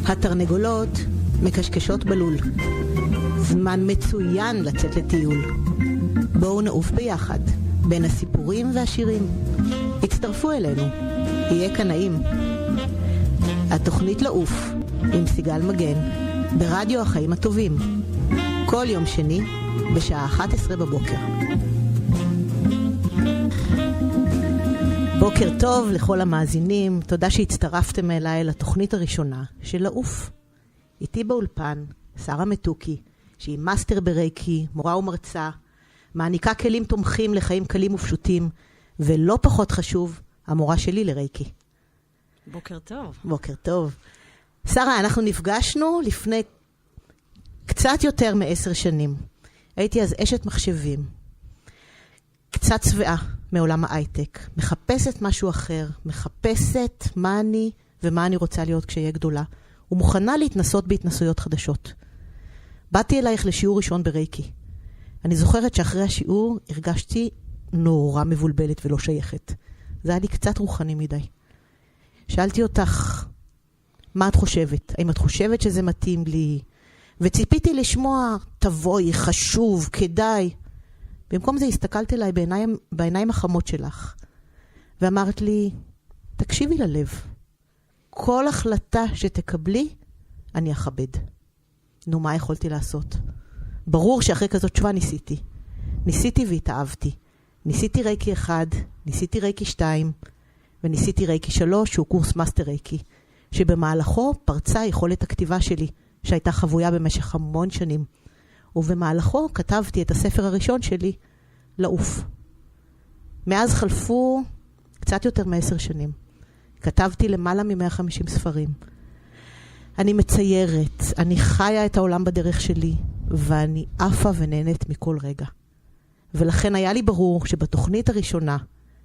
התרנגולות מקשקשות בלול. זמן מצוין לצאת לטיול. בואו נעוף ביחד, בין הסיפורים והשירים. הצטרפו אלינו, יהיה כאן נעים. התוכנית לעוף, עם סיגל מגן, ברדיו החיים הטובים. כל יום שני, בשעה 11 בבוקר. בוקר טוב לכל המאזינים, תודה שהצטרפתם אליי לתוכנית הראשונה של לעוף. איתי באולפן, שרה מתוקי, שהיא מאסטר ברייקי, מורה ומרצה, מעניקה כלים תומכים לחיים קלים ופשוטים, ולא פחות חשוב, המורה שלי לרייקי. בוקר טוב. בוקר טוב. שרה, אנחנו נפגשנו לפני קצת יותר מ10 שנים. הייתי אז אשת מחשבים. קצת צבעה מעולם ההייטק. מחפשת משהו אחר. מחפשת מה אני ומה אני רוצה להיות כשיהיה גדולה. ומוכנה להתנסות בהתנסויות חדשות. באתי אלייך לשיעור ראשון ברייקי. אני זוכרת שאחרי השיעור הרגשתי נורא מבולבלת ולא שייכת. זה היה לי קצת רוחני מדי. שאלתי אותך, מה את חושבת? האם את חושבת שזה מתאים לי? וציפיתי לשמוע, תבואי, חשוב, כדאי. במקום זה הסתכלת אליי בעיניים החמות שלך. ואמרת לי, תקשיבי ללב. כל החלטה שתקבלי, אני אכבד. נו, מה יכולתי לעשות? ברור שאחרי כזאת תשובה ניסיתי. ניסיתי והתאהבתי. ניסיתי רייקי 1, ניסיתי רייקי 2, וניסיתי רייקי 3, שהוא קורס מאסטר רייקי, שבמהלכו פרצה יכולת הכתיבה שלי, שהייתה חבויה במשך המון שנים. ובמהלכו כתבתי את הספר הראשון שלי, לעוף. מאז חלפו קצת יותר מ10 שנים. כתבתי למעלה מ150 ספרים. אני מציירת, אני חיה את העולם בדרך שלי, ואני עפה ונהנית מכל רגע. ולכן היה לי ברור שבתוכנית הראשונה,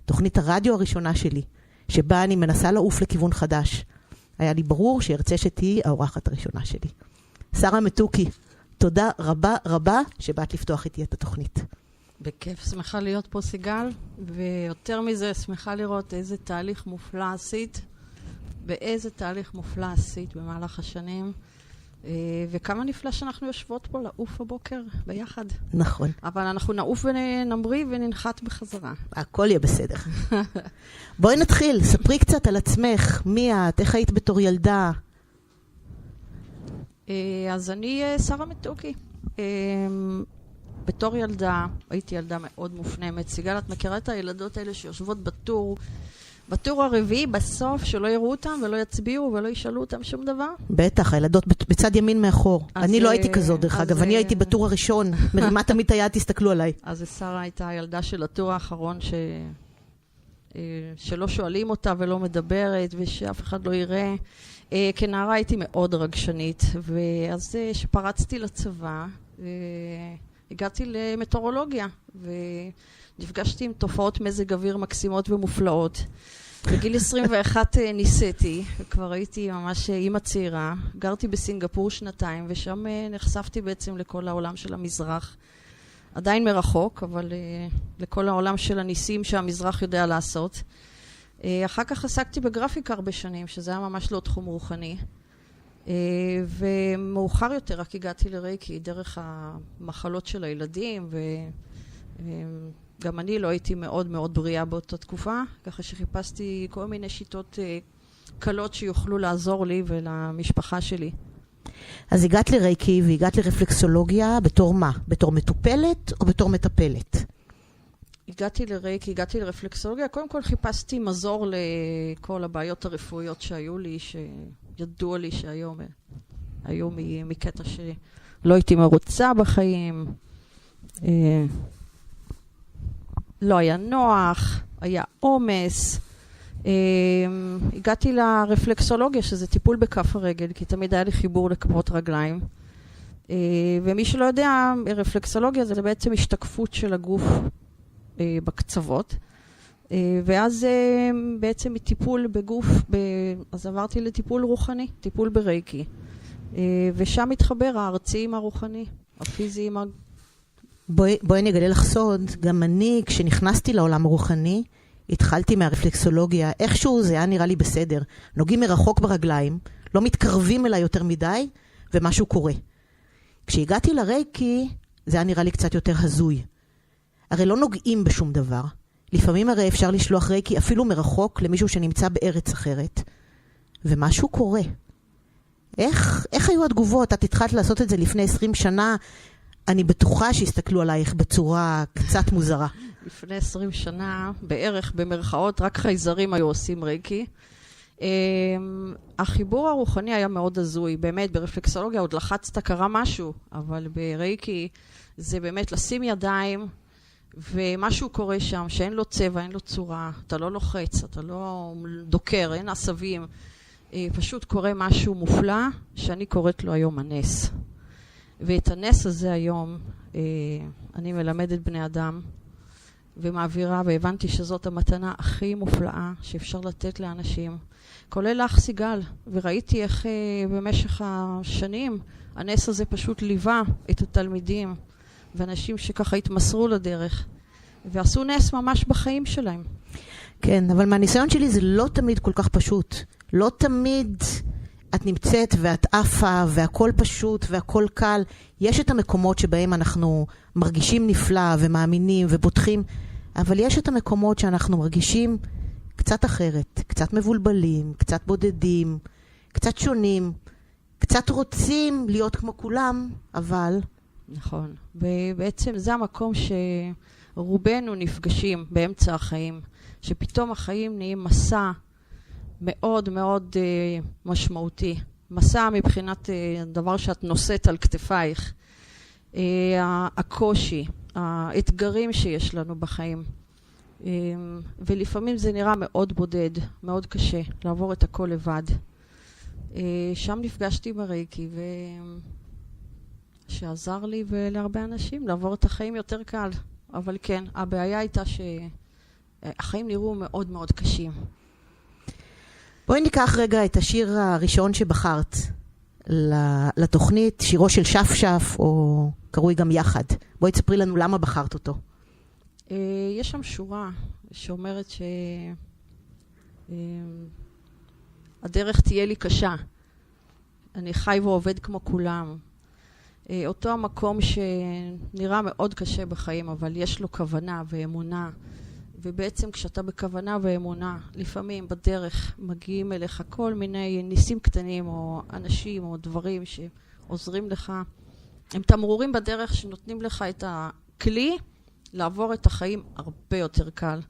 תוכנית הרדיו הראשונה שלי, שבה אני מנסה לעוף לכיוון חדש, היה לי ברור שירצה שתהי האורחת הראשונה שלי. שרה מתוקי, תודה רבה רבה שבאת לפתוח איתי את התוכנית. בכיף, שמחה להיות פה סיגל, ויותר מזה שמחה לראות איזה תהליך מופלא עשית, ואיזה תהליך מופלא עשית במהלך השנים, וכמה נפלא שאנחנו יושבות פה לעוף הבוקר ביחד. נכון. אבל אנחנו נעוף ונמריא וננחת בחזרה. הכל יהיה בסדר. בואי נתחיל, ספרי קצת על עצמך, מי את, איך היית בתור ילדה? אז אני שרה מתוקי. בתור ילדה, הייתי ילדה מאוד מופנמת. סיגל, את מכירה את הילדות האלה שיושבות בטור הרביעי, בסוף, שלא יראו אותם ולא יצביעו ולא ישאלו אותם שום דבר? בטח, הילדות בצד ימין מאחור. אני לא הייתי כזאת, דרך אגב, אני הייתי בטור הראשון. מרימה תמיד היד, תסתכלו עליי. אז שרה הייתה הילדה של הטור האחרון שלא שואלים אותה ולא מדברת ושאף אחד לא יראה. כנערה הייתי מאוד רגשנית, ואז שפרצתי לצבא, הגעתי למטאורולוגיה, ונפגשתי עם תופעות מזג אוויר מקסימות ומופלאות. בגיל 21 ניסיתי, וכבר הייתי ממש אימא צעירה. גרתי בסינגפור 2 ושם נחשפתי בעצם לכל העולם של המזרח. עדיין מרחוק, אבל לכל העולם של הניסים שהמזרח יודע לעשות. אחר כך עסקתי בגרפיקה הרבה שנים, שזה היה ממש לא תחום רוחני. ומאוחר יותר רק הגעתי לרייקי דרך המחלות של הילדים, וגם אני לא הייתי מאוד מאוד בריאה באותה תקופה, ככה שחיפשתי כל מיני שיטות קלות שיוכלו לעזור לי ולמשפחה שלי. אז הגעת לרייקי והגעת לרפלקסולוגיה בתור מה? בתור מטופלת או בתור מטפלת? הגעתי לרייקי, הגעתי לרפלקסולוגיה. קודם כל חיפשתי מזור לכל הבעיות הרפואיות שהיו לי, שידוע לי שהיום היו מקטע שלא הייתי מרוצה בחיים. לא היה נוח, היה עומס. הגעתי לרפלקסולוגיה, שזה טיפול בכף הרגל, כי תמיד היה לי חיבור לכפות רגליים. ומי שלא יודע, רפלקסולוגיה זה בעצם השתקפות של הגוף בקצוות. ואז בעצם מטיפול בגוף, אז עברתי לטיפול רוחני, טיפול ברייקי. ושם התחבר הארצי עם הרוחני, הפיזי עם בואי נגלה לך סוד, גם אני כשנכנסתי לעולם הרוחני, התחלתי מהרפלקסולוגיה, איכשהו זה היה נראה לי בסדר. נוגעים מרחוק ברגליים, לא מתקרבים אליי יותר מדי, ומשהו קורה. כשהגעתי לרייקי, זה היה נראה לי קצת יותר הזוי. הרי לא נוגעים בשום דבר. לפעמים הרי אפשר לשלוח רייקי אפילו מרחוק למישהו שנמצא בארץ אחרת. ומשהו קורה. איך היו התגובות? את התחלת לעשות את זה לפני 20 שנה, אני בטוחה שהסתכלו עלייך בצורה קצת מוזרה. לפני 20 שנה, בערך במרכאות, רק חייזרים היו עושים רייקי. החיבור הרוחני היה מאוד הזוי, באמת ברפלקסולוגיה עוד לחצת קרה משהו, אבל ברייקי זה באמת לשים ידיים, ומשהו קורה שם שאין לו צבע, אין לו צורה, אתה לא לוחץ, אתה לא דוקר, אין עשבים, פשוט קורה משהו מופלא שאני קוראת לו היום הנס. ואת הנס הזה היום אני מלמדת בני אדם ומעבירה, והבנתי שזאת המתנה הכי מופלאה שאפשר לתת לאנשים, כולל לך סיגל, וראיתי איך במשך השנים הנס הזה פשוט ליווה את התלמידים ואנשים שככה התמסרו לדרך ועשו נס ממש בחיים שלהם. כן, אבל מהניסיון שלי זה לא תמיד כל כך פשוט. לא תמיד את נמצאת ואת עפה והכל פשוט והכל קל. יש את המקומות שבהם אנחנו מרגישים נפלא ומאמינים ופותחים, אבל יש את המקומות שאנחנו מרגישים קצת אחרת, קצת מבולבלים, קצת בודדים, קצת שונים, קצת רוצים להיות כמו כולם, אבל... נכון. ובעצם זה המקום שרובנו נפגשים באמצע החיים, שפתאום החיים נהיים מסע מאוד מאוד משמעותי. מסע מבחינת דבר שאת נושאת על כתפייך. הקושי, האתגרים שיש לנו בחיים. ולפעמים זה נראה מאוד בודד, מאוד קשה לעבור את הכל לבד. שם נפגשתי ברייקי שעזר לי ולהרבה אנשים לעבור את החיים יותר קל. אבל כן, הבעיה הייתה שהחיים נראו מאוד מאוד קשים. בואי ניקח רגע את השיר הראשון שבחרת לתוכנית, שירו של שפשף, או קרוי גם יחד. בואי תספרי לנו למה בחרת אותו. יש שם שורה שאומרת שהדרך תהיה לי קשה. אני חי ועובד כמו כולם. אותו המקום שנראה מאוד קשה בחיים, אבל יש לו כוונה ואמונה. ובעצם כשאתה בכוונה ואמונה, לפעמים בדרך מגיעים אליך כל מיני ניסים קטנים או אנשים או דברים שעוזרים לך. הם תמרורים בדרך שנותנים לך את הכלי לעבור את החיים הרבה יותר קל,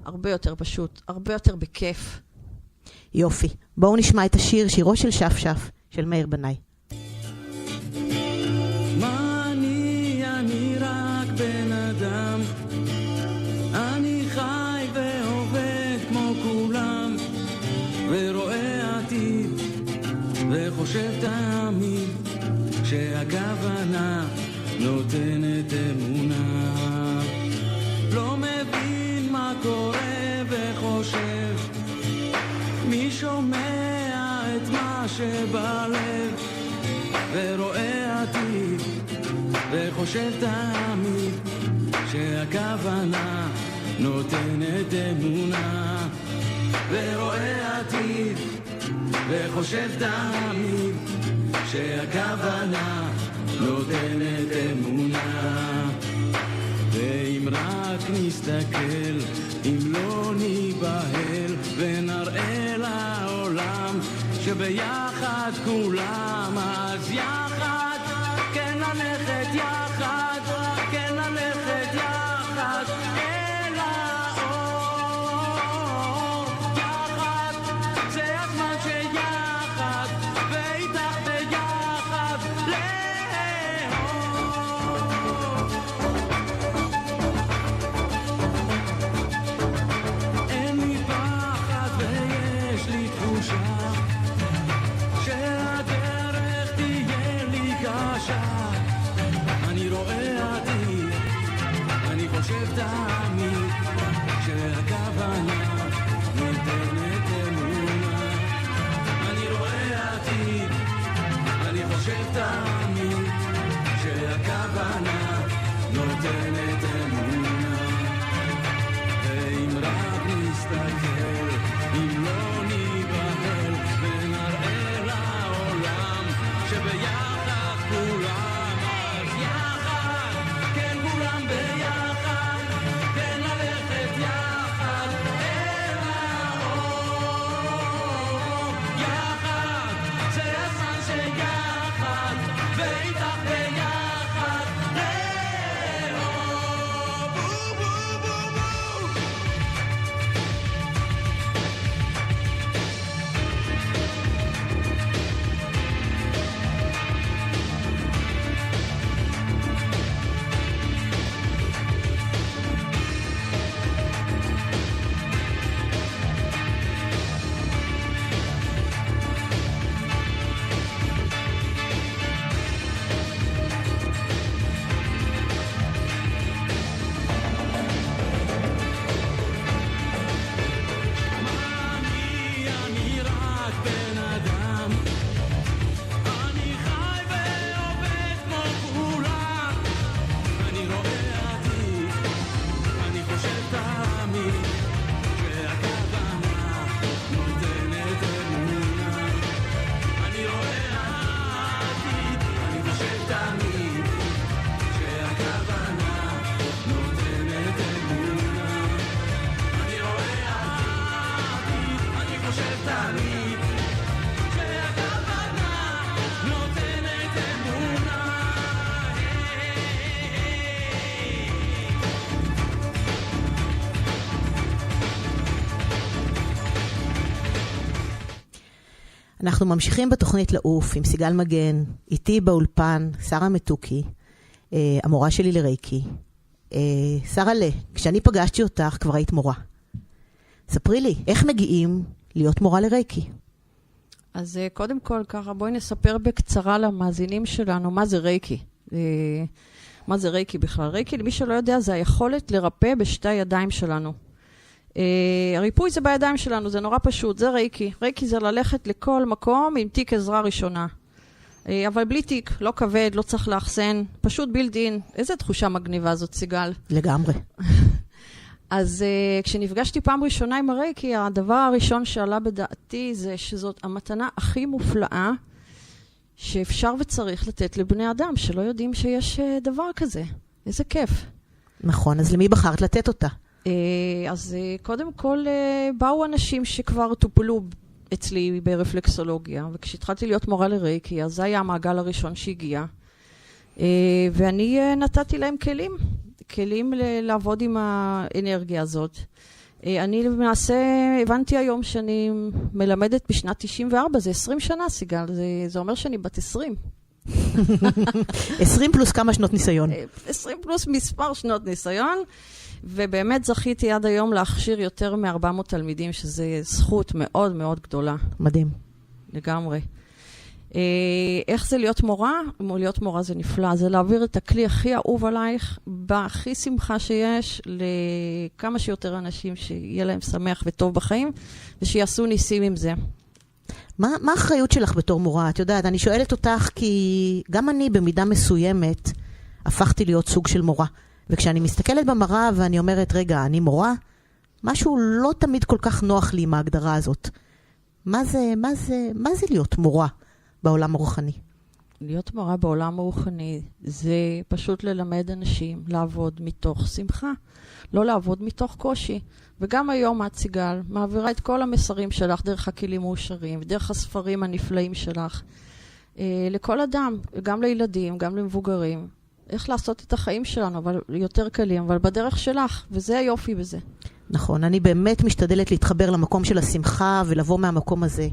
הרבה יותר פשוט, הרבה יותר בכיף. יופי. בואו נשמע את השיר, שירו של שפשף, של מאיר בנאי. מה אני רק בן אדם, אני חי ועובד כמו כולם, ורואה עתיד וחושב תמיד שהכוונה נותנת אמונה. לא מבין מה קורה וחושב, מי שומע את מה שבלב, ורואה עתיד וחושב תמיד שהכוונה נותנת אמונה. ורואה עתיד וחושב תמיד שהכוונה נותנת אמונה. ואם רק נסתכל, אם לא ניבהל, ונראה לעולם שביחד כולם, אז יחד, כן ללכת יחד, כן ללכת יחד אל האור. יחד, זה הזמן שיחד, ואיתך ביחד לאור. אין לי פחד ויש לי תחושה שהדרך תהיה לי קשה. אני רואה אנחנו ממשיכים בתוכנית לעוף עם סיגל מגן, איתי באולפן, שרה מתוקי, המורה שלי לרייקי. שרה לה, כשאני פגשתי אותך כבר היית מורה. ספרי לי, איך מגיעים להיות מורה לרייקי? אז קודם כל ככה, בואי נספר בקצרה למאזינים שלנו מה זה רייקי. מה זה רייקי בכלל? רייקי, למי שלא יודע, זה היכולת לרפא בשתי הידיים שלנו. הריפוי זה בידיים שלנו, זה נורא פשוט, זה רייקי. רייקי זה ללכת לכל מקום עם תיק עזרה ראשונה. אבל בלי תיק, לא כבד, לא צריך לאחסן, פשוט בילדין. איזה תחושה מגניבה זאת, סיגל? לגמרי. אז כשנפגשתי פעם ראשונה עם הרייקי, הדבר הראשון שעלה בדעתי זה שזאת המתנה הכי מופלאה שאפשר וצריך לתת לבני אדם, שלא יודעים שיש דבר כזה. איזה כיף. נכון, אז למי בחרת לתת אותה? אז קודם כל באו אנשים שכבר טופלו אצלי ברפלקסולוגיה, וכשהתחלתי להיות מורה לרייקי, אז זה היה המעגל הראשון שהגיע. ואני נתתי להם כלים לעבוד עם האנרגיה הזאת. אני למעשה הבנתי היום שאני מלמדת בשנת 94, זה 20 שנה, סיגל, זה אומר שאני בת 20. 20 פלוס כמה שנות ניסיון? 20 פלוס מספר שנות ניסיון, ובאמת זכיתי עד היום להכשיר יותר מ-400 תלמידים, שזה זכות מאוד מאוד גדולה. מדהים. לגמרי. איך זה להיות מורה? להיות מורה זה נפלא, זה להעביר את הכלי הכי אהוב עלייך, בהכי שמחה שיש, לכמה שיותר אנשים שיהיה להם שמח וטוב בחיים, ושיעשו ניסים עם זה. מה האחריות שלך בתור מורה? את יודעת, אני שואלת אותך כי גם אני במידה מסוימת הפכתי להיות סוג של מורה. וכשאני מסתכלת במראה ואני אומרת, רגע, אני מורה, משהו לא תמיד כל כך נוח לי עם ההגדרה הזאת. מה זה להיות מורה בעולם הרוחני? להיות מורה בעולם הרוחני זה פשוט ללמד אנשים לעבוד מתוך שמחה, לא לעבוד מתוך קושי. וגם היום את, סיגל, מעבירה את כל המסרים שלך דרך הכלים מאושרים, ודרך הספרים הנפלאים שלך, לכל אדם, גם לילדים, גם למבוגרים. איך לעשות את החיים שלנו, אבל יותר קלים, אבל בדרך שלך, וזה היופי בזה. נכון, אני באמת משתדלת להתחבר למקום של השמחה ולבוא מהמקום הזה.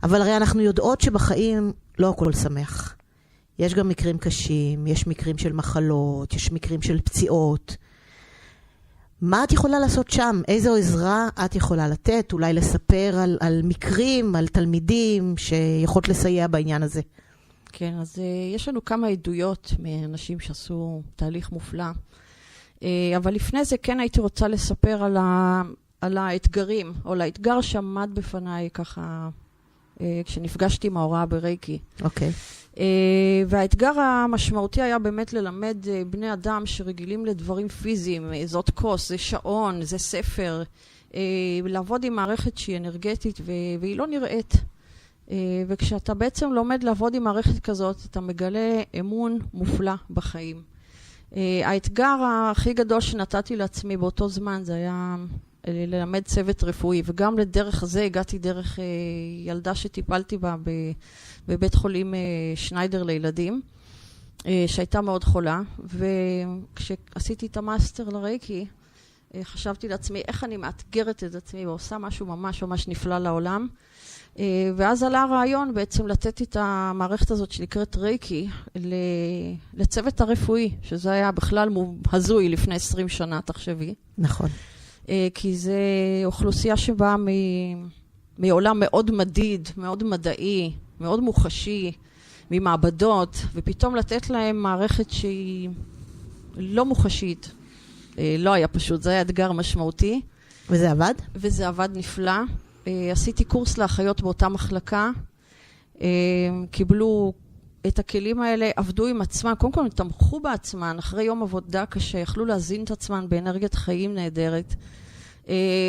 אבל הרי אנחנו יודעות שבחיים לא הכל שמח. יש גם מקרים קשים, יש מקרים של מחלות, יש מקרים של פציעות. מה את יכולה לעשות שם? איזו עזרה את יכולה לתת? אולי לספר על מקרים, על תלמידים שיכולות לסייע בעניין הזה. כן, אז יש לנו כמה עדויות מאנשים שעשו תהליך מופלא. אבל לפני זה כן הייתי רוצה לספר על האתגרים, או על האתגר שעמד בפניי ככה, כשנפגשתי עם ההוראה ברייקי. אוקיי. והאתגר המשמעותי היה באמת ללמד בני אדם שרגילים לדברים פיזיים, זאת כוס, זה שעון, זה ספר, לעבוד עם מערכת שהיא אנרגטית והיא לא נראית. וכשאתה בעצם לומד לעבוד עם מערכת כזאת, אתה מגלה אמון מופלא בחיים. האתגר הכי גדול שנתתי לעצמי באותו זמן, זה היה ללמד צוות רפואי, וגם לדרך זה הגעתי דרך ילדה שטיפלתי בה בבית חולים שניידר לילדים, שהייתה מאוד חולה, וכשעשיתי את המאסטר לרייקי, חשבתי לעצמי איך אני מאתגרת את עצמי ועושה משהו ממש ממש נפלא לעולם. ואז עלה הרעיון בעצם לתת את המערכת הזאת שנקראת רייקי לצוות הרפואי, שזה היה בכלל הזוי לפני 20 שנה, תחשבי. נכון. כי זה אוכלוסייה שבאה מעולם מאוד מדיד, מאוד מדעי, מאוד מוחשי, ממעבדות, ופתאום לתת להם מערכת שהיא לא מוחשית. לא היה פשוט, זה היה אתגר משמעותי. וזה עבד? וזה עבד נפלא. עשיתי קורס לאחיות באותה מחלקה, קיבלו את הכלים האלה, עבדו עם עצמם, קודם כל הם תמכו בעצמן, אחרי יום עבודה קשה, יכלו להזין את עצמן באנרגיית חיים נהדרת.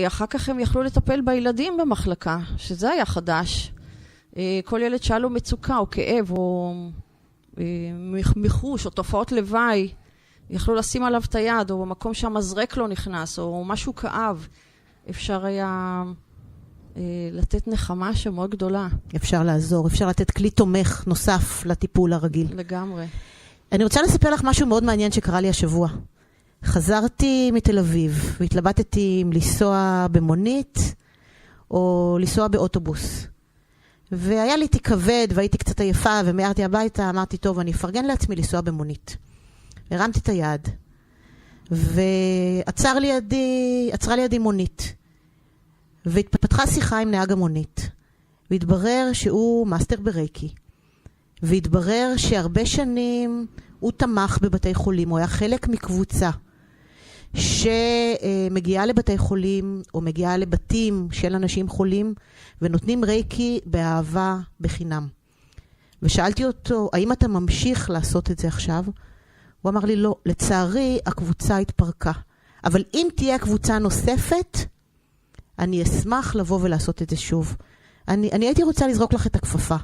אחר כך הם יכלו לטפל בילדים במחלקה, שזה היה חדש. כל ילד שהיה לו מצוקה או כאב או מחוש או תופעות לוואי, יכלו לשים עליו את היד, או במקום שהמזרק לא נכנס, או משהו כאב. אפשר היה לתת נחמה שמאוד גדולה. אפשר לעזור, אפשר לתת כלי תומך נוסף לטיפול הרגיל. לגמרי. אני רוצה לספר לך משהו מאוד מעניין שקרה לי השבוע. חזרתי מתל אביב, והתלבטתי אם לנסוע במונית, או לנסוע באוטובוס. והיה לי תיק כבד, והייתי קצת עייפה, ומיירתי הביתה, אמרתי, טוב, אני אפרגן לעצמי לנסוע במונית. הרמתי את היד, ועצרה לידי מונית. והתפתחה שיחה עם נהג המונית. והתברר שהוא מאסטר ברייקי. והתברר שהרבה שנים הוא תמך בבתי חולים, הוא היה חלק מקבוצה שמגיעה לבתי חולים, או מגיעה לבתים של אנשים חולים, ונותנים רייקי באהבה בחינם. ושאלתי אותו, האם אתה ממשיך לעשות את זה עכשיו? הוא אמר לי, לא, לצערי הקבוצה התפרקה. אבל אם תהיה קבוצה נוספת, אני אשמח לבוא ולעשות את זה שוב. אני הייתי רוצה לזרוק לך את הכפפה,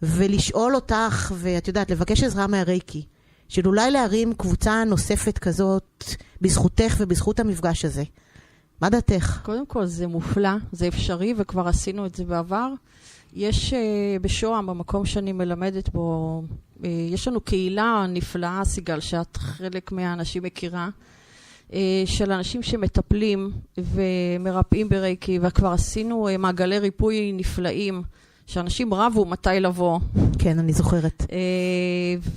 ולשאול אותך, ואת יודעת, לבקש עזרה מהרייקי, של אולי להרים קבוצה נוספת כזאת, בזכותך ובזכות המפגש הזה. מה דעתך? קודם כל, זה מופלא, זה אפשרי, וכבר עשינו את זה בעבר. יש בשוהם, במקום שאני מלמדת בו, יש לנו קהילה נפלאה, סיגל, שאת חלק מהאנשים מכירה, של אנשים שמטפלים ומרפאים ברייקי, וכבר עשינו מעגלי ריפוי נפלאים, שאנשים רבו מתי לבוא. כן, אני זוכרת.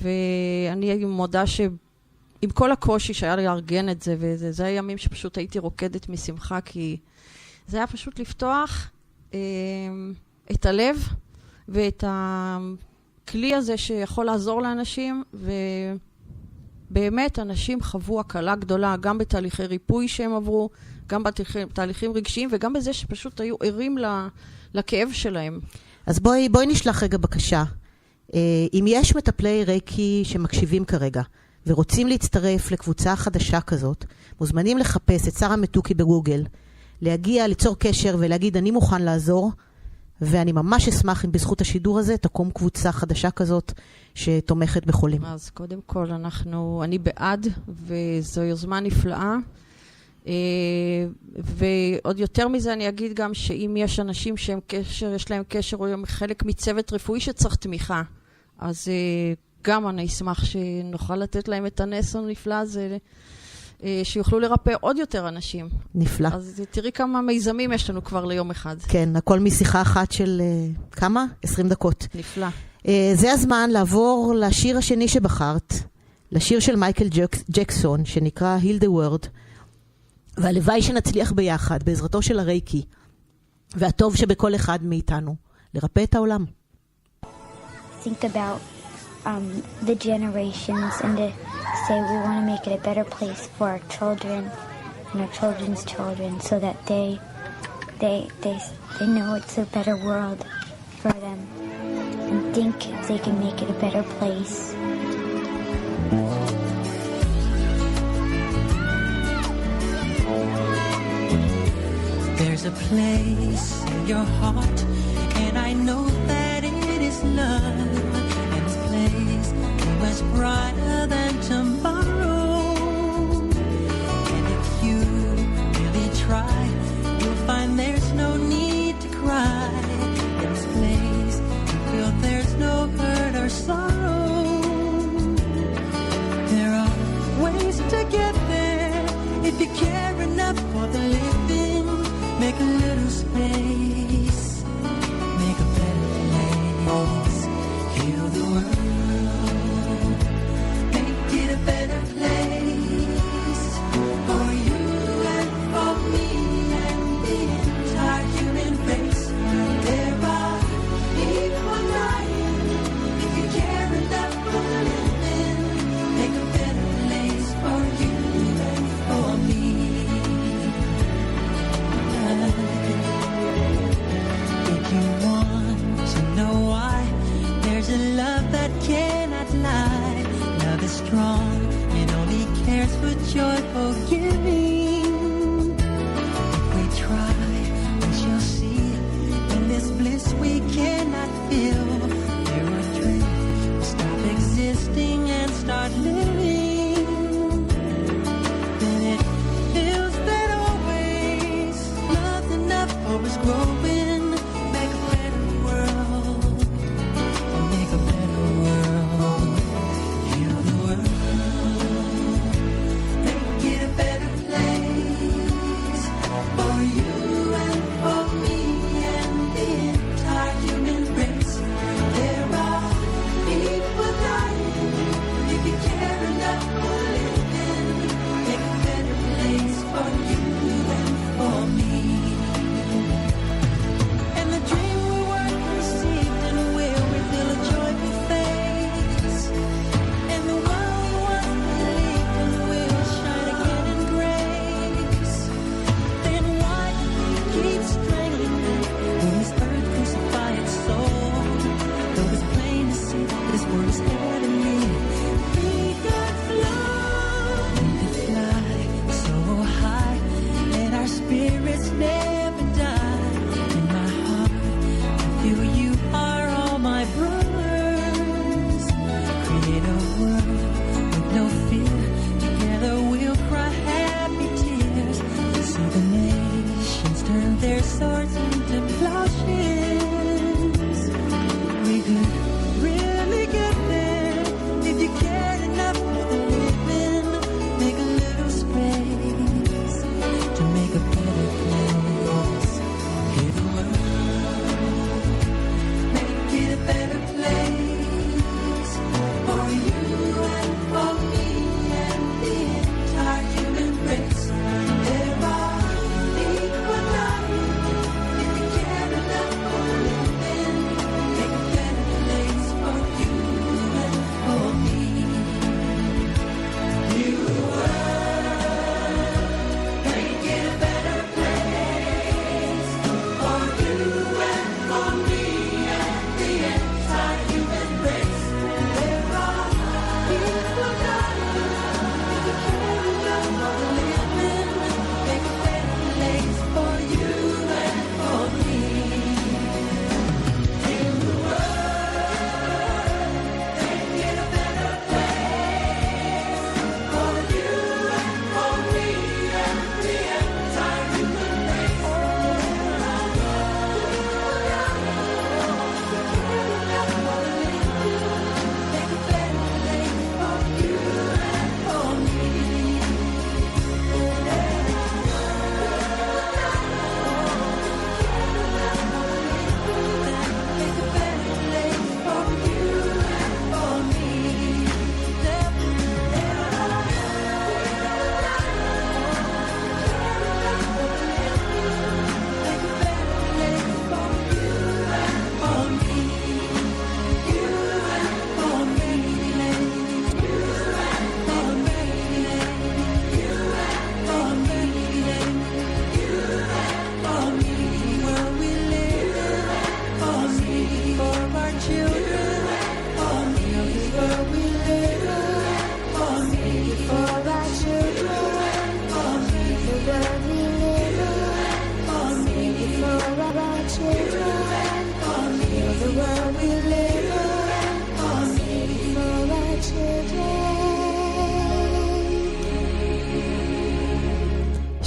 ואני מודה שעם כל הקושי שהיה לי לארגן את זה, וזה היה ימים שפשוט הייתי רוקדת משמחה, כי זה היה פשוט לפתוח את הלב, ואת הכלי הזה שיכול לעזור לאנשים, ובאמת אנשים חוו הקלה גדולה, גם בתהליכי ריפוי שהם עברו, גם בתהליכים רגשיים, וגם בזה שפשוט היו ערים לכאב שלהם. אז בואי נשלח רגע בקשה. אם יש מטפלי רייקי שמקשיבים כרגע, ורוצים להצטרף לקבוצה חדשה כזאת, מוזמנים לחפש את שרה מתוקי בגוגל, להגיע, ליצור קשר ולהגיד, אני מוכן לעזור, ואני ממש אשמח אם בזכות השידור הזה תקום קבוצה חדשה כזאת שתומכת בחולים. אז קודם כל אני בעד, וזו יוזמה נפלאה. ועוד יותר מזה אני אגיד גם שאם יש אנשים יש להם קשר או הם חלק מצוות רפואי שצריך תמיכה, אז גם אני אשמח שנוכל לתת להם את הנס הנפלא הזה, שיוכלו לרפא עוד יותר אנשים. נפלא. אז תראי כמה מיזמים יש לנו כבר ליום אחד. כן, הכל משיחה אחת של כמה? 20 דקות. נפלא. זה הזמן לעבור לשיר השני שבחרת, לשיר של מייקל ג'קסון, שנקרא Heal the World, והלוואי שנצליח ביחד, בעזרתו של הרייקי, והטוב שבכל אחד מאיתנו, לרפא את העולם. Think about the generations and to say we want to make it a better place for our children and our children's children so that they know it's a better world for them and think they can make it a better place. There's a place in your heart, and I know that it is love. And this place is much brighter than tomorrow. And if you really try, you'll find there's no need to cry. In this place, you feel there's no hurt or sorrow. There are ways to get there if you care enough for the living. Make a little space, make a better place, heal the world, make it a better place, for you and for me and the entire human race. There are people dying, if you care enough for the living, make a better place for you and for me. If you want to know why, there's a love that cannot lie. Love is strong, it only cares for joyful giving. If we try, we shall see. In this bliss we cannot feel. There are dreams, stop existing and start living. Then it feels that always not enough, always growing. Make a better world, make a better world, heal the world, make it a better place for you and for me and the entire human race.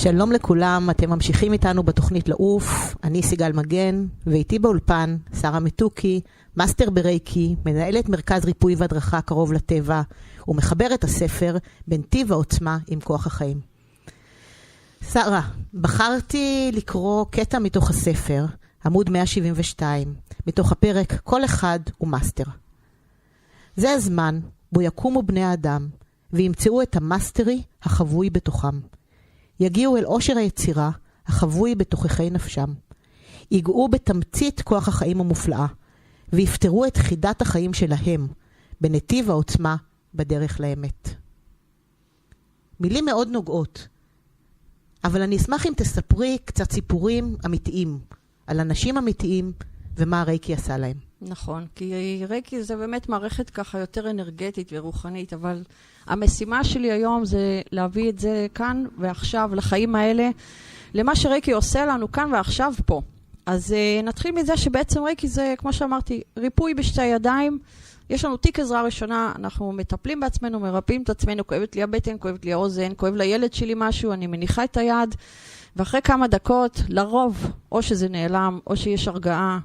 שלום לכולם, אתם ממשיכים איתנו בתוכנית לעוף, אני סיגל מגן, ואיתי באולפן, שרה מתוקי, מאסטר ברייקי, מנהלת מרכז ריפוי והדרכה קרוב לטבע, ומחברת הספר בנתיב העוצמה עם כוח החיים. שרה, בחרתי לקרוא קטע מתוך הספר, עמוד 172, מתוך הפרק כל אחד הוא מאסטר. זה הזמן בו יקומו בני האדם, וימצאו את המאסטרי החבוי בתוכם. יגיעו אל עושר היצירה החבוי בתוככי נפשם. ייגעו בתמצית כוח החיים המופלאה, ויפתרו את חידת החיים שלהם בנתיב העוצמה בדרך לאמת. מילים מאוד נוגעות, אבל אני אשמח אם תספרי קצת סיפורים אמיתיים, על אנשים אמיתיים ומה הרייקי עשה להם. נכון, כי רייקי זה באמת מערכת ככה יותר אנרגטית ורוחנית, אבל המשימה שלי היום זה להביא את זה כאן ועכשיו, לחיים האלה, למה שרייקי עושה לנו כאן ועכשיו פה. אז נתחיל מזה שבעצם רייקי זה, כמו שאמרתי, ריפוי בשתי ידיים. יש לנו תיק עזרה ראשונה, אנחנו מטפלים בעצמנו, מרפאים את עצמנו, כואבת לי הבטן, כואבת לי האוזן, כואב לילד שלי משהו, אני מניחה את היד, ואחרי כמה דקות, לרוב, או שזה נעלם, או שיש הרגעה,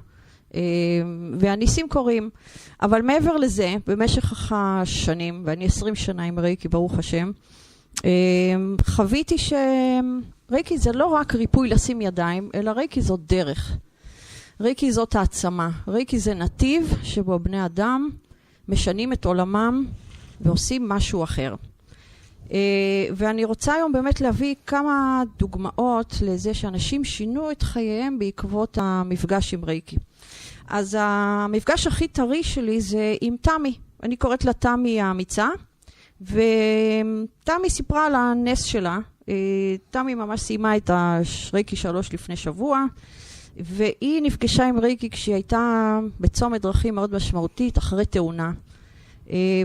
והניסים קורים. אבל מעבר לזה, במשך השנים, ואני 20 שנה עם רייקי, ברוך השם, חוויתי שרייקי זה לא רק ריפוי לשים ידיים, אלא רייקי זאת דרך. רייקי זאת העצמה. רייקי זה נתיב שבו בני אדם משנים את עולמם ועושים משהו אחר. ואני רוצה היום באמת להביא כמה דוגמאות לזה שאנשים שינו את חייהם בעקבות המפגש עם רייקי. אז המפגש הכי טרי שלי זה עם תמי. אני קוראת לה תמי האמיצה, ותמי סיפרה על הנס שלה. תמי ממש סיימה את הרייקי 3 לפני שבוע, והיא נפגשה עם רייקי כשהיא הייתה בצומת דרכים מאוד משמעותית אחרי תאונה.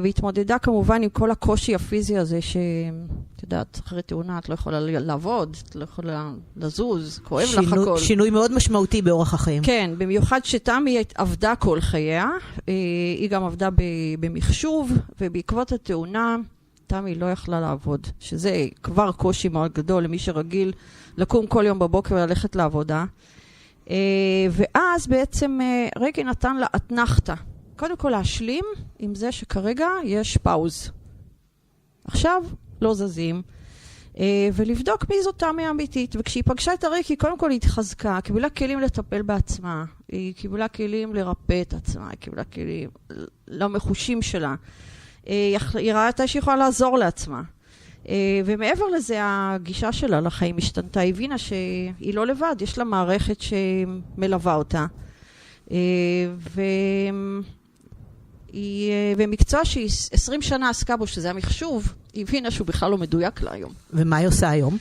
והתמודדה כמובן עם כל הקושי הפיזי הזה שאת יודעת, אחרי תאונה את לא יכולה לעבוד, את לא יכולה לזוז, כואב לך הכל. שינוי מאוד משמעותי באורח החיים. כן, במיוחד שתמי עבדה כל חייה, היא גם עבדה במחשוב, ובעקבות התאונה תמי לא יכלה לעבוד, שזה כבר קושי מאוד גדול למי שרגיל לקום כל יום בבוקר וללכת לעבודה. ואז בעצם רייקי נתן לה אתנחתה. קודם כל להשלים עם זה שכרגע יש פאוז. עכשיו לא זזים. ולבדוק מי זאת תמי האמיתית. וכשהיא פגשה את הרייקי, קודם כל היא התחזקה, קיבלה כלים לטפל בעצמה, היא קיבלה כלים לרפא את עצמה, היא קיבלה כלים למחושים שלה. היא ראתה שהיא יכולה לעזור לעצמה. ומעבר לזה, הגישה שלה לחיים השתנתה, היא הבינה שהיא לא לבד, יש לה מערכת שמלווה אותה. ומקצוע שהיא 20 שנה עסקה בו, שזה המחשוב, היא הבינה שהוא בכלל לא מדויק לה היום. ומה היא עושה היום?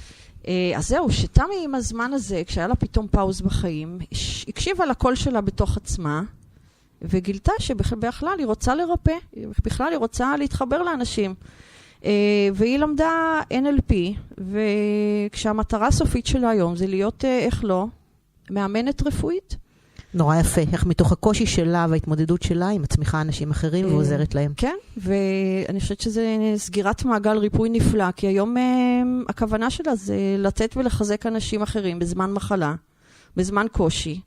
אז זהו, שתמי עם הזמן הזה, כשהיה לה פתאום פאוז בחיים, הקשיבה לקול שלה בתוך עצמה, וגילתה שבכלל היא רוצה לרפא, בכלל היא רוצה להתחבר לאנשים. והיא למדה NLP, וכשהמטרה הסופית שלה היום זה להיות, איך לא, מאמנת רפואית. נורא יפה, איך מתוך הקושי שלה וההתמודדות שלה היא מצמיחה אנשים אחרים ועוזרת להם. כן, ואני חושבת שזה סגירת מעגל ריפוי נפלא, כי היום הכוונה שלה זה לתת ולחזק אנשים אחרים בזמן מחלה, בזמן קושי.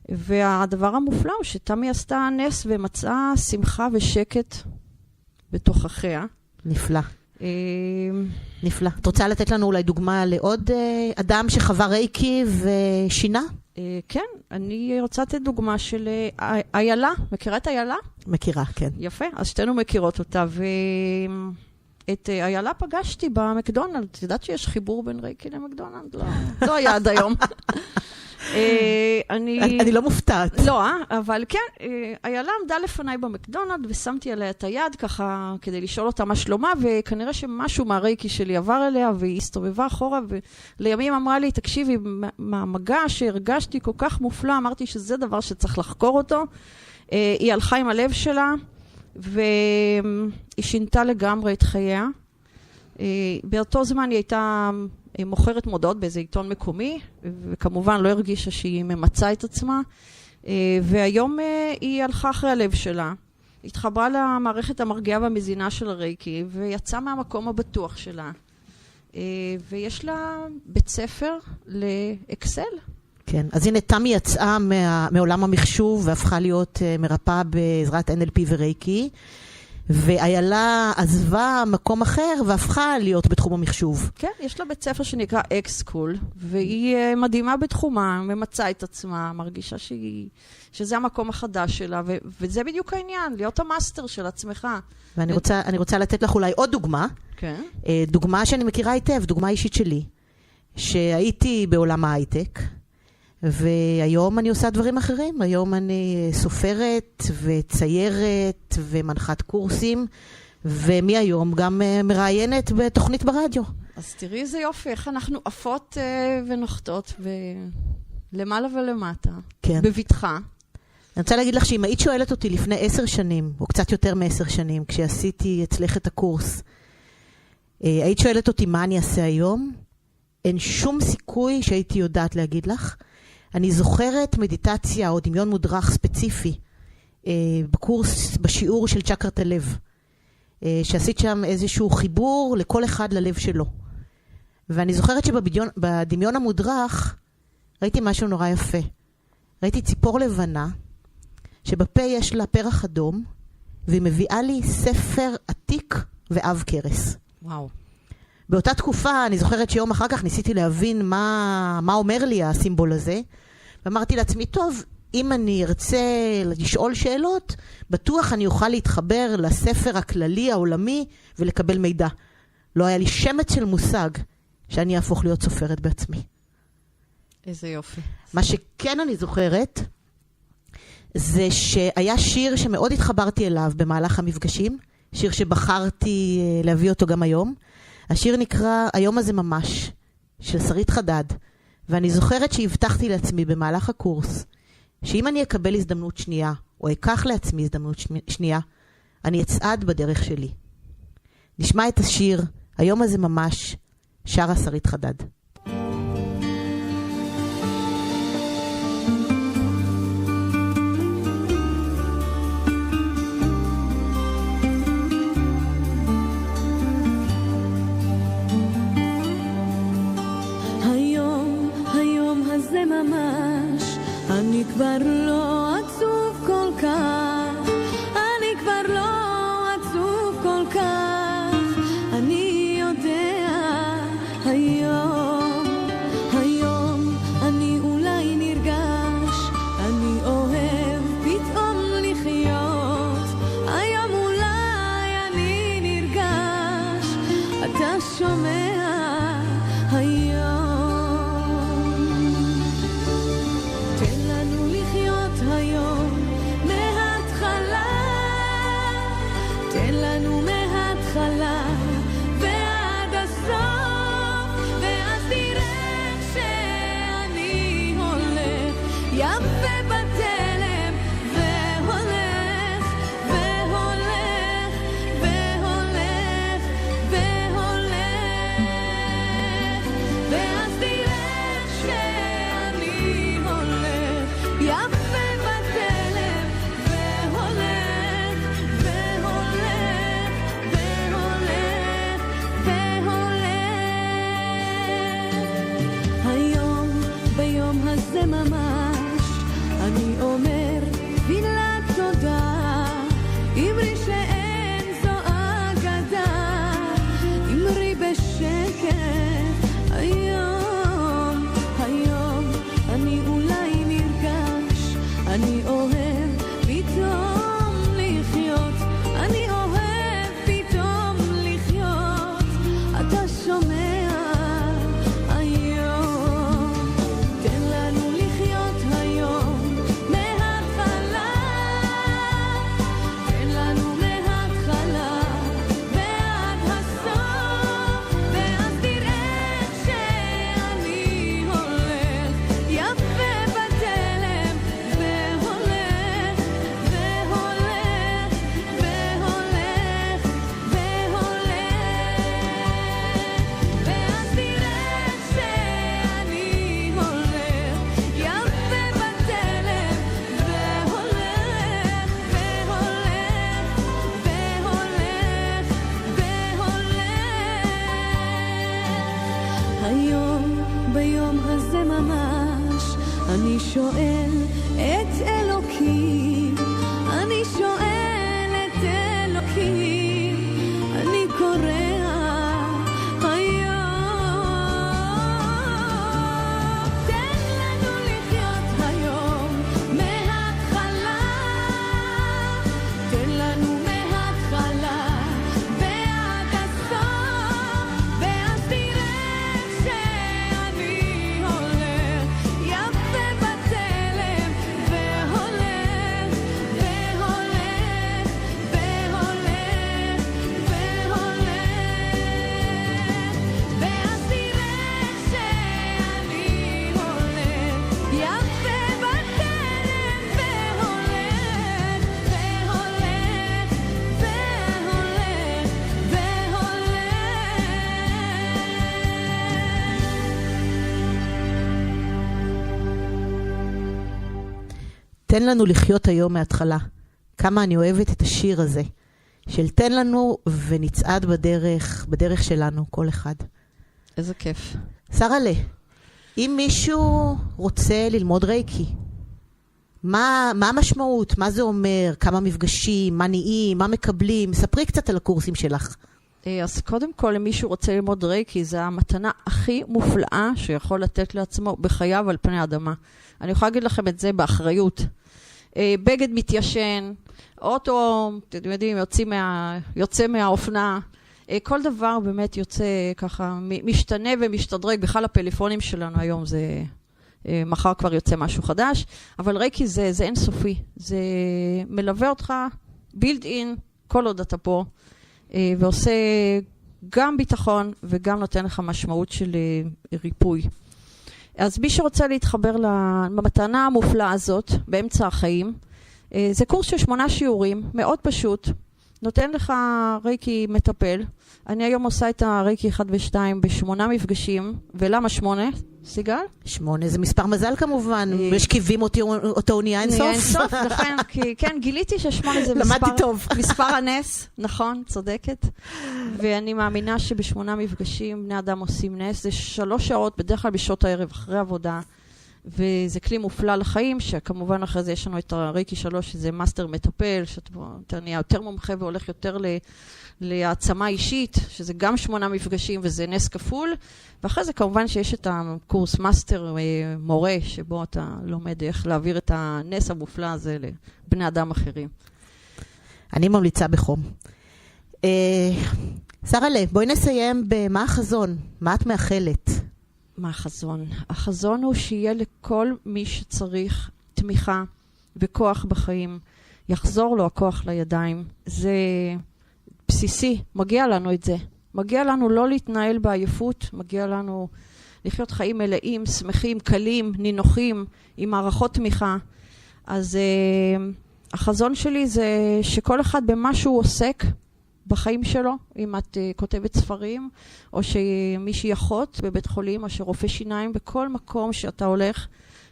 והדבר המופלא הוא שתמי עשתה נס ומצאה שמחה ושקט בתוכחיה. נפלא. נפלא. את רוצה לתת לנו אולי דוגמה לעוד אדם שחווה רייקי ושינה? כן, אני רוצה לתת דוגמה של איילה. מכירה את איילה? מכירה, כן. יפה, אז שתינו מכירות אותה, ואת איילה פגשתי במקדונלד. את יודעת שיש חיבור בין רייקי למקדונלד? לא היה עד היום. אני לא מופתעת. לא, אבל כן, איילה עמדה לפניי במקדונלד, ושמתי עליה את היד ככה כדי לשאול אותה מה שלומה, וכנראה שמשהו מהרייקי שלי עבר אליה, והיא הסתובבה אחורה, ולימים אמרה לי, תקשיבי, מהמגע שהרגשתי כל כך מופלא, אמרתי שזה דבר שצריך לחקור אותו. היא הלכה עם הלב שלה, והיא שינתה לגמרי את חייה. באותו זמן היא הייתה מוכרת מודעות באיזה עיתון מקומי, וכמובן לא הרגישה שהיא ממצאה את עצמה, והיום היא הלכה אחרי הלב שלה, התחברה למערכת המרגיעה והמזינה של הרייקי, ויצאה מהמקום הבטוח שלה, ויש לה בית ספר לאקסל. כן, אז הנה תמי יצאה מעולם המחשוב והפכה להיות מרפאה בעזרת NLP ורייקי, ואיילה עזבה מקום אחר והפכה להיות בתחום המחשוב. כן, יש לה בית ספר שנקרא אקס-סקול, והיא מדהימה בתחומה, ממצאה את עצמה, מרגישה שזה המקום החדש שלה, וזה בדיוק העניין, להיות המאסטר של עצמך. ואני רוצה לתת לך אולי עוד דוגמה. כן. דוגמה שאני מכירה היטב, דוגמה אישית שלי, שהייתי בעולם ההייטק, והיום אני עושה דברים אחרים. היום אני סופרת וציירת ומנחת קורסים, ומהיום גם מראיינת בתוכנית ברדיו. אז תראי איזה יופי, איך אנחנו עפות ונוחתות למעלה ולמטה. כן. בבטחה. אני רוצה להגיד לך שאם היית שואלת אותי לפני 10 שנים, או קצת יותר מ10 שנים, כשעשיתי אצלך את הקורס, היית שואלת אותי מה אני אעשה היום, אין שום סיכוי שהייתי יודעת להגיד לך. אני זוכרת מדיטציה או דמיון מודרך ספציפי בקורס, בשיעור של צ'קרת הלב, שעשית שם איזשהו חיבור לכל אחד ללב שלו. ואני זוכרת שבדמיון המודרך ראיתי משהו נורא יפה. ראיתי ציפור לבנה, שבפה יש לה פרח אדום, והיא מביאה לי ספר עתיק ואב קרס. וואו. באותה תקופה, אני זוכרת שיום אחר כך ניסיתי להבין מה אומר לי הסימבול הזה, ואמרתי לעצמי, טוב, אם אני ארצה לשאול שאלות, בטוח אני אוכל להתחבר לספר הכללי העולמי ולקבל מידע. לא היה לי שמץ של מושג שאני אהפוך להיות סופרת בעצמי. איזה יופי. מה שכן אני זוכרת, זה שהיה שיר שמאוד התחברתי אליו במהלך המפגשים, שיר שבחרתי להביא אותו גם היום. השיר נקרא היום הזה ממש, של שרית חדד, ואני זוכרת שהבטחתי לעצמי במהלך הקורס, שאם אני אקבל הזדמנות שנייה, או אקח לעצמי הזדמנות שנייה, אני אצעד בדרך שלי. נשמע את השיר, היום הזה ממש, שרה שרית חדד. זה ממש, אני כבר לא עצוב כל כך, אני כבר לא עצוב כל כך, אני יודע היום אני אולי נרגש, אני אוהב פתאום לחיות, היום אולי אני נרגש, אתה שומע היום ועד הסוף, ואז תראה שאני הולך יפה בתלם, והולך והולך והולך והולך, ואז תראה שאני הולך יפה בתלם, והולך והולך ביום הזה ממש אני אומר תפילת תודה, אמרי שאין זו אגדה, אמרי בשקט היום אני אולי נרגש, אני אוהב פתאום לחיות, אני אוהב פתאום לחיות, אתה שומע יפה בתלם והולך אני שואל את אלוקים, אני שואל את אלוקים, אני קורא תן לנו לחיות היום מההתחלה. כמה אני אוהבת את השיר הזה, של תן לנו ונצעד בדרך שלנו, כל אחד. איזה כיף. שרה'לה, אם מישהו רוצה ללמוד רייקי, מה המשמעות? מה זה אומר? כמה מפגשים? מה נהיים? מה מקבלים? ספרי קצת על הקורסים שלך. אז קודם כל, אם מישהו רוצה ללמוד רייקי, זה המתנה הכי מופלאה שיכול לתת לעצמו בחייו על פני האדמה. אני יכולה להגיד לכם את זה באחריות. בגד מתיישן, אוטו, אתם יודעים, יוצא מהאופנה, כל דבר באמת יוצא ככה, משתנה ומשתדרג. בכלל הפלאפונים שלנו היום זה, מחר כבר יוצא משהו חדש, אבל רייקי זה אינסופי. זה מלווה אותך בילד אין, כל עוד אתה פה, ועושה גם ביטחון וגם נותן לך משמעות של ריפוי. אז מי שרוצה להתחבר למתנה המופלאה הזאת באמצע החיים, זה קורס של 8 שיעורים, מאוד פשוט, נותן לך רייקי מטפל. אני היום עושה את הרייקי 1 ו-2 ב8 מפגשים, ולמה 8? סיגל? 8 זה מספר מזל כמובן, משכיבים אותו נהיה אינסוף. נהיה אינסוף, לכן, כי כן, גיליתי ש8 זה מספר הנס, נכון, צודקת. ואני מאמינה שב8 מפגשים בני אדם עושים נס, זה 3 שעות, בדרך כלל בשעות הערב, אחרי עבודה, וזה כלי מופלא לחיים, שכמובן אחרי זה יש לנו את הרייקי 3, שזה מאסטר מטפל, שאתה נהיה יותר מומחה והולך יותר להעצמה אישית, שזה גם 8 מפגשים וזה נס כפול, ואחרי זה כמובן שיש את הקורס מאסטר מורה, שבו אתה לומד איך להעביר את הנס המופלא הזה לבני אדם אחרים. אני ממליצה בחום. שרה'לה, בואי נסיים במה החזון, מה את מאחלת? מה החזון? החזון הוא שיהיה לכל מי שצריך תמיכה וכוח בחיים, יחזור לו הכוח לידיים. זה בסיסי, מגיע לנו את זה. מגיע לנו לא להתנהל בעייפות, מגיע לנו לחיות חיים מלאים, שמחים, קלים, נינוחים, עם מערכות תמיכה. אז החזון שלי זה שכל אחד במה שהוא עוסק בחיים שלו, אם את כותבת ספרים, או שמישהי אחות בבית חולים, או שרופא שיניים, בכל מקום שאתה הולך,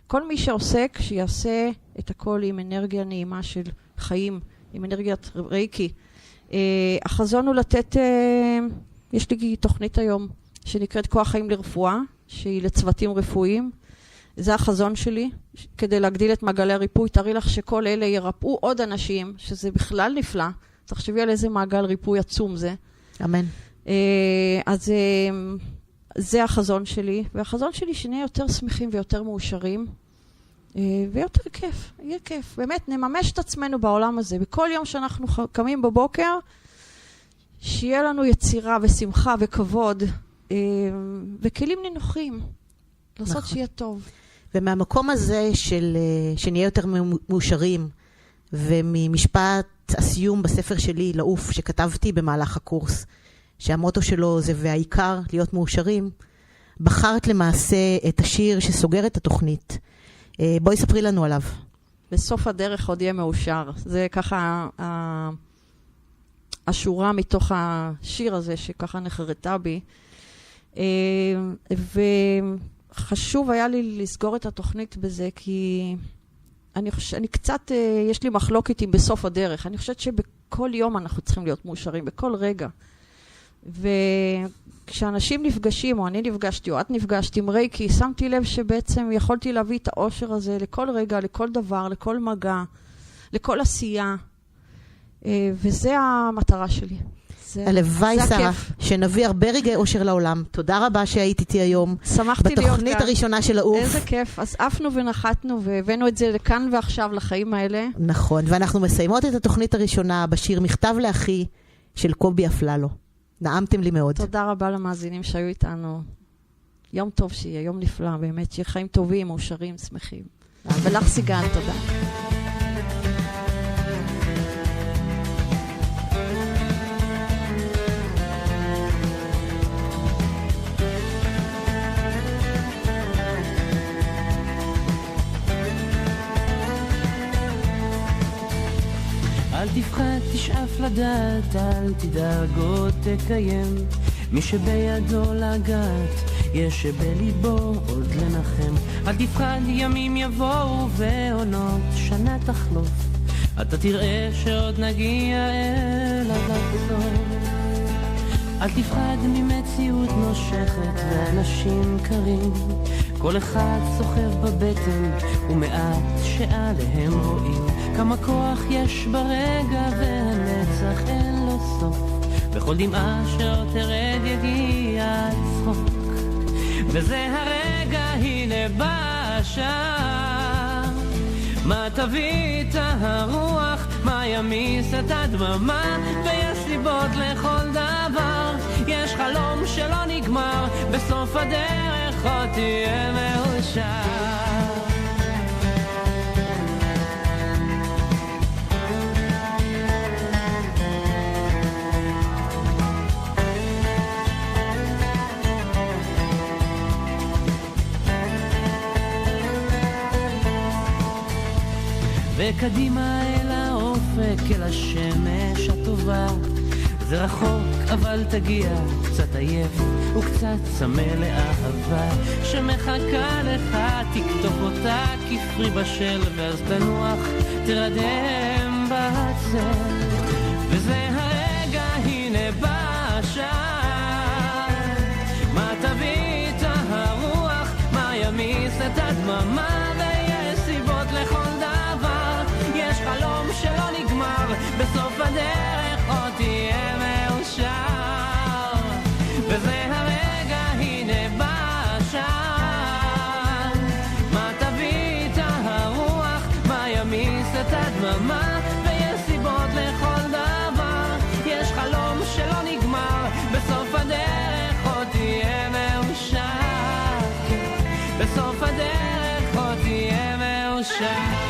כל מי שעוסק, שיעשה את הכל עם אנרגיה נעימה של חיים, עם אנרגיית רייקי. החזון הוא לתת, יש לי תוכנית היום, שנקראת כוח חיים לרפואה, שהיא לצוותים רפואיים. זה החזון שלי, כדי להגדיל את מעגלי הריפוי. תראי לך שכל אלה ירפאו עוד אנשים, שזה בכלל נפלא. תחשבי על איזה מעגל ריפוי עצום זה. אמן. אז זה החזון שלי, והחזון שלי שנהיה יותר שמחים ויותר מאושרים, ויותר כיף, יהיה כיף. באמת, נממש את עצמנו בעולם הזה. בכל יום שאנחנו קמים בבוקר, שיהיה לנו יצירה ושמחה וכבוד, וכלים נינוחים, לעשות שיהיה טוב. ומהמקום הזה שנהיה יותר מאושרים, וממשפט הסיום בספר שלי, לעוף, שכתבתי במהלך הקורס, שהמוטו שלו זה והעיקר להיות מאושרים, בחרת למעשה את השיר שסוגר את התוכנית. בואי ספרי לנו עליו. בסוף הדרך עוד יהיה מאושר. זה ככה השורה מתוך השיר הזה שככה נחרטה בי. וחשוב היה לי לסגור את התוכנית בזה, כי אני קצת, יש לי מחלוקת עם בסוף הדרך. אני חושבת שבכל יום אנחנו צריכים להיות מאושרים, בכל רגע. וכשאנשים נפגשים, או אני נפגשתי, או את נפגשתי עם רייקי, שמתי לב שבעצם יכולתי להביא את האושר הזה לכל רגע, לכל דבר, לכל מגע, לכל עשייה. וזה המטרה שלי. הלוואי, שרה, שנביא הרבה רגעי אושר לעולם. תודה רבה שהיית איתי היום. שמחתי להיות כאן. בתוכנית הראשונה של העוף. איזה כיף. אז עפנו ונחתנו והבאנו את זה לכאן ועכשיו, לחיים האלה. נכון, ואנחנו מסיימות את התוכנית הראשונה בשיר מכתב לאחי של קובי אפללו. נעמתם לי מאוד. תודה רבה למאזינים שהיו איתנו. יום טוב שיהיה, יום נפלא, באמת, שיהיה חיים טובים, מאושרים, שמחים. ולך סיגן, תודה. אל תפחד, תשאף לדעת, אל תדאג או תקיים. מי שבידו לגעת, יש שבליבו עוד לנחם. אל תפחד, ימים יבואו ועונות שנה תחלוף. אתה תראה שעוד נגיע אל הבצור. אל תפחד ממציאות נושכת ואנשים קרים. כל אחד סוחב בבטן ומעט שעליהם רואים כמה כוח יש ברגע והנצח אין לו סוף. בכל דמעה שעוד תרד יגיע צחוק, וזה הרגע הנה בא השעה. מה תביא את הרוח, מה ימיס את הדממה, ויש סיבות לכל דבר. יש חלום שלא נגמר, בסוף הדרך עוד תהיה מאושר. וקדימה אל האופק, אל השמש הטובה. זה רחוק אבל תגיע, קצת עייף וקצת צמא לאהבה שמחכה לך, תקטוף אותה כפרי בשל, ואז תנוח, תרדם בצל. וזה הרגע הנה בא השעה. מה תביא את הרוח, מה ימיס את הדממה, ויש סיבות לכל דבר. יש חלום שלא נגמר, בסוף הדרך עוד תהיה מאושר. וזה הרגע הנה בא השעה. מה תביא את הרוח, מה ימיס את הדממה, ויש סיבות לכל דבר. יש חלום שלא נגמר, בסוף הדרך עוד תהיה מאושר. בסוף הדרך עוד תהיה מאושר.